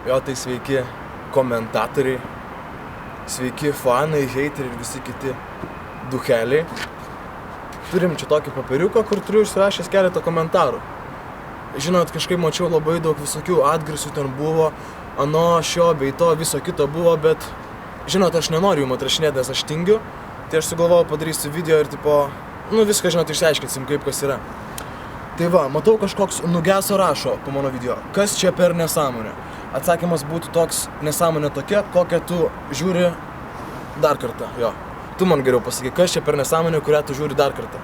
Jo, tai sveiki komentatoriai, sveiki fanai, heiteriai ir visi kiti ducheliai. Turim čia tokį papiriuką, kur turiu išsirašęs keletą komentarų. Žinot, kažkaip mačiau labai daug visokių atgarsių ten buvo, ano, šio bei to, viso kito buvo, bet žinot, aš nenoriu jums atrašinėti, nes aš tingiu. Tai aš sugalvojau padarysiu video ir tipo, viską, žinot, išsiaiškinsim, kaip kas yra. Tai va, matau kažkoks nugeso rašo po mano video. Kas čia per nesąmonę? Atsakymas būtų toks, nesąmonė tokia, kokią tu žiūri dar kartą, jo. Tu man geriau pasakyk, kas čia per nesąmonę, kurią tu žiūri dar kartą.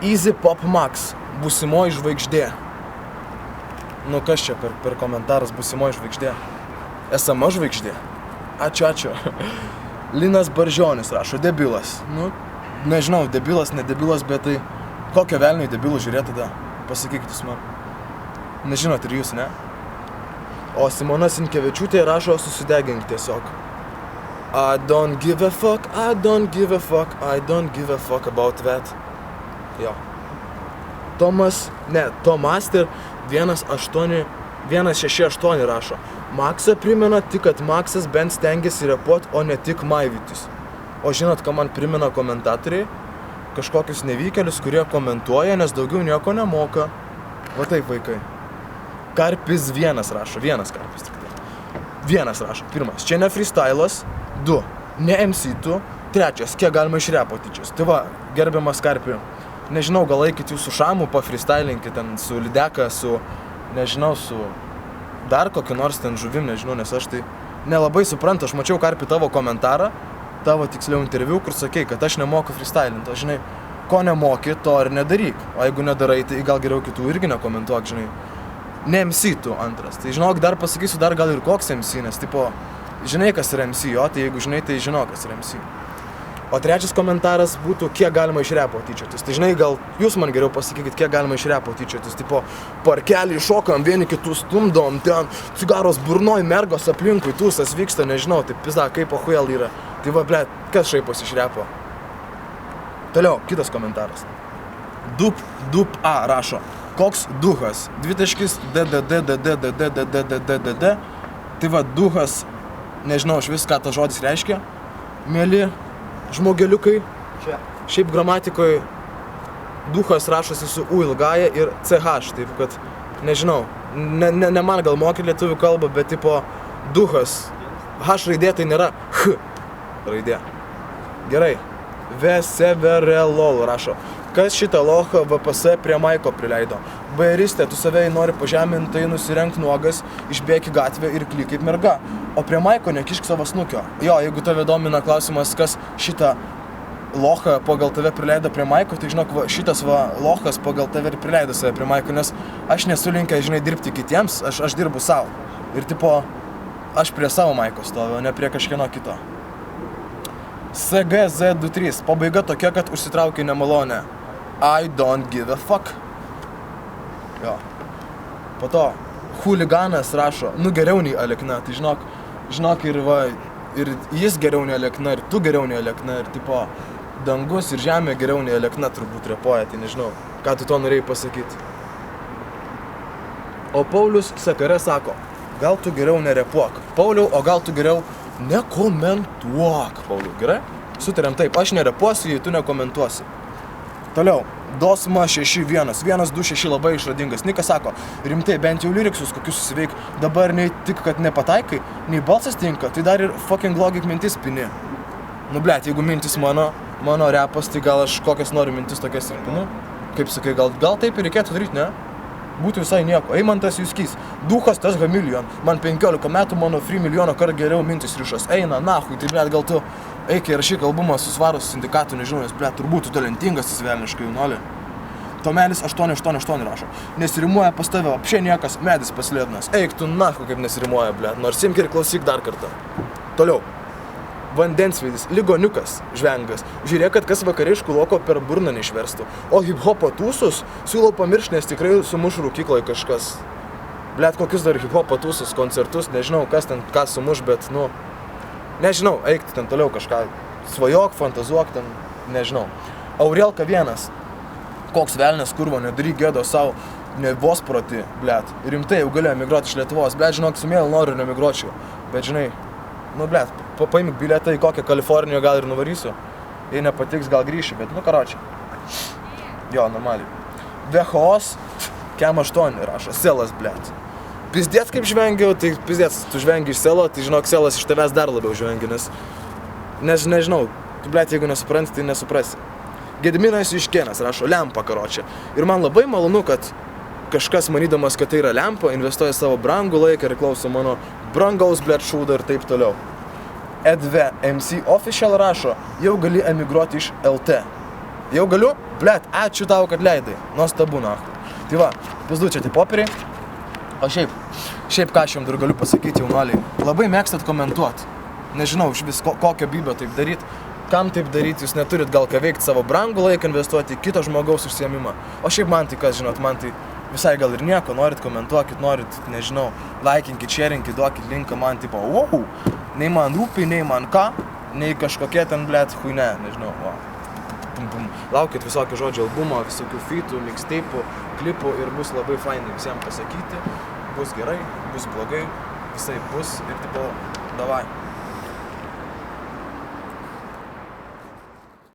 Easy Pop Max, būsimoji žvaigždė. Kas čia per komentaras būsimoji žvaigždė? SMA žvaigždė? Ačiū. Linas Baržionis rašo, debilas. Nežinau, debilas, ne debilas, bet tai kokio velnio į debilų žiūrėti tada? Pasakykit jūs man. Nežinot ir jūs, ne? O Simona Sinkevičiūtė rašo, susidegink tiesiog. I don't give a fuck, I don't give a fuck, I don't give a fuck about that. Jo. Tomaster 168 rašo. Maksą primena tik, kad Maksas bent stengiasi repuot, o ne tik maivytis. O žinot, ką man primena komentatoriai? Kažkokius nevykėlius, kurie komentuoja, nes daugiau nieko nemoka. Va taip, vaikai. Karpis vienas rašo. Vienas karpis tik tai. Vienas rašo. Pirmas. Čia ne freestylas. 2. Ne MC-tu. 3. Kiek galima iš repo tyčios. Tai va, gerbiamas Karpi. Nežinau, gal eikit jūs su Šamu pafreestylinkit ten su Lydeka, su dar kokiu nors ten žuvim, nežinau, nes aš tai nelabai suprantu. Aš mačiau, Karpi, tavo komentarą, tavo tiksliau interviu, kur sakei, kad aš nemoku freestylinti. O žinai, ko nemoki, to ir nedaryk. O jeigu nedarai, tai gal geriau kitų irgi nekomentuok, žinai. Ne MC tu antras. Tai žinok, dar pasakysiu, dar gal ir koks MC, nes tipo, žinai, kas yra MC, jo, tai jeigu žinai, tai žinok, kas yra MC. O 3 komentaras būtų, kiek galima iš repo tyčiotis. Tai žinai, gal jūs man geriau pasakykit, kiek galima iš repo tyčiotis. Tipo, parkelį šokam, vieni kitus stumdom, ten cigaros burnoj, mergos aplinkui, tūsas vyksta, nežinau, tai pizda, kaip ahuel yra. Tai va, blėt, kas šaipos iš repo? Toliau, kitas komentaras. Dup A rašo. Koks duhas? Dvitaškis DDDDDDDDDDDD. Tai va, duhas, nežinau, aš vis ką tas žodis reiškia. Mėly žmogeliukai. Čia. Šiaip gramatikoje duhas rašosi su U ilgaja ir CH, taip kad, nežinau, ne man gal mokė lietuvių kalbą, bet tipo duhas. H raidė tai nėra H raidė. Gerai. Veseverelol rašo. Kas šitą lochą VPS prie Maiko prileido? Bairistė, tu savai nori pažeminti, tai nusirenk nuogas, išbėk į gatvę ir klyk kaip merga. O prie Maiko nekišk savo snukio. Jo, jeigu tave domina klausimas, kas šitą lochą pagal tave prileido prie Maiko, tai žinok, šitas lochas pagal tave ir prileido save prie Maiko, nes aš nesu linkęs, žinai, dirbti kitiems, aš dirbu savo. Ir tipo, aš prie savo Maiko stoviu, ne prie kažkieno kito. SGZ23. Pabaiga tokia, kad užsitraukiai nemalonę. I don't give a fuck. Jo. Po to, chuliganas rašo, geriau nei Alekna. Tai žinok ir jis geriau nei Alekna, ir tu geriau nei Alekna, ir tipo, dangus ir žemė geriau nei Alekna turbūt repuoja, tai nežinau, ką tu to norėjai pasakyti. O Paulius Sakare sako, gal tu geriau nerepuok. Pauliau, o gal tu geriau nekomentuok, Pauliau, gerai? Sutarėm taip, aš nerepuosiu, jei tu nekomentuosi. Toliau, Dosma 6.1, 1.2.6 labai išradingas. Nikas sako, rimtai, bent jau lyriksus kokius susiveik, dabar nei tik, kad nepataikai, nei balsas tinka, tai dar ir fucking logik mintis pini. Blėt, jeigu mintis mano repas, tai gal aš kokias noriu mintis tokias ir pinu. Kaip sakai, gal taip ir reikėtų daryti, ne? Būtų visai nieko. Eimantas Juskys. Duhas tas Hamilion. Man 15 metų mano free milijono kart geriau mintis rišas. Eina, nahui, tai blėt, gal tu eik ir rašyk albumą su Svaros sindikatu, nežinau, nes blėt, turbūt tu talentingas tas velniškai jaunolė. Tomelis 888 rašo. Nesirimuoja pas tave, apšė niekas, medis paslėdnas. Eik tu nahui, kaip nesirimuoja, blėt, nors imk ir klausyk dar kartą. Toliau. Vandensveidis, ligoniukas, žvengas. Žiūrėk, kad kas vakariškų loko per burną neišverstų. O hip-hopo tūsus siūlau pamiršti, nes tikrai sumuš rūkykloje kažkas. Blet, kokius dar hip-hopo tūsus, koncertus, nežinau, kas ten, ką sumuš, bet, nežinau, eik ten toliau kažką. Svajok, fantazuok ten, nežinau. Aurelka 1. Koks velnės kurvo, nedaryk gėdo savo. ne vos proti, blet. Rimtai, jau gali emigruoti iš Lietuvos. Blet, žinok, su mielu noriu neemigruočiau. Bet žinai, nu blet, paimk bilietą į kokią Kaliforniją, gal ir nuvarysiu. Jei nepatiks, gal grįšiu, bet nu karočią. Jo, normaliai. VHOS, Kem 8 rašo, selas, blet. Pizdėt kaip žvengiau, tai pizdėt, tu žvengi iš selo, tai žinok, selas iš tavęs dar labiau žvengi, nes nežinau, tu blet, jeigu nesupranti, tai nesuprasi. Gediminas Iškėnas rašo, lempa karočią. Ir man labai malonu, kad kažkas manydamas, kad tai yra lempa, investuoja savo brangų laiką ir klauso mano brangaus blet šūdą ir taip toliau. Edve MC Official rašo, jau gali emigruoti iš LT. Jau galiu? Blet, ačiū tau, kad leidai. Nuostabu, nahu. Tai va, pizdu čia tai popieriai. O šiaip ką aš jums dar galiu pasakyti, jaunuoliai, labai mėgstat komentuoti. Nežinau, iš vis kokio bybio taip daryti. Kam taip daryti, jūs neturit gal ką veikti savo brangų laiką investuoti į kito žmogaus užsiėmimą. O šiaip man tai kas, žinot, man tai visai gal ir nieko, norit komentuokit, norit, nežinau, laikinkit, sharingkit, duokit linką, man tipo, wow, nei man rūpi, nei man ką, nei kažkokie ten, blet, huine, nežinau, wow. Laukit visokių žodžių albumo, visokių featų, mixtape'ų, klipų ir bus labai fainai visiems pasakyti, bus gerai, bus blogai, visai bus ir tipo, davai.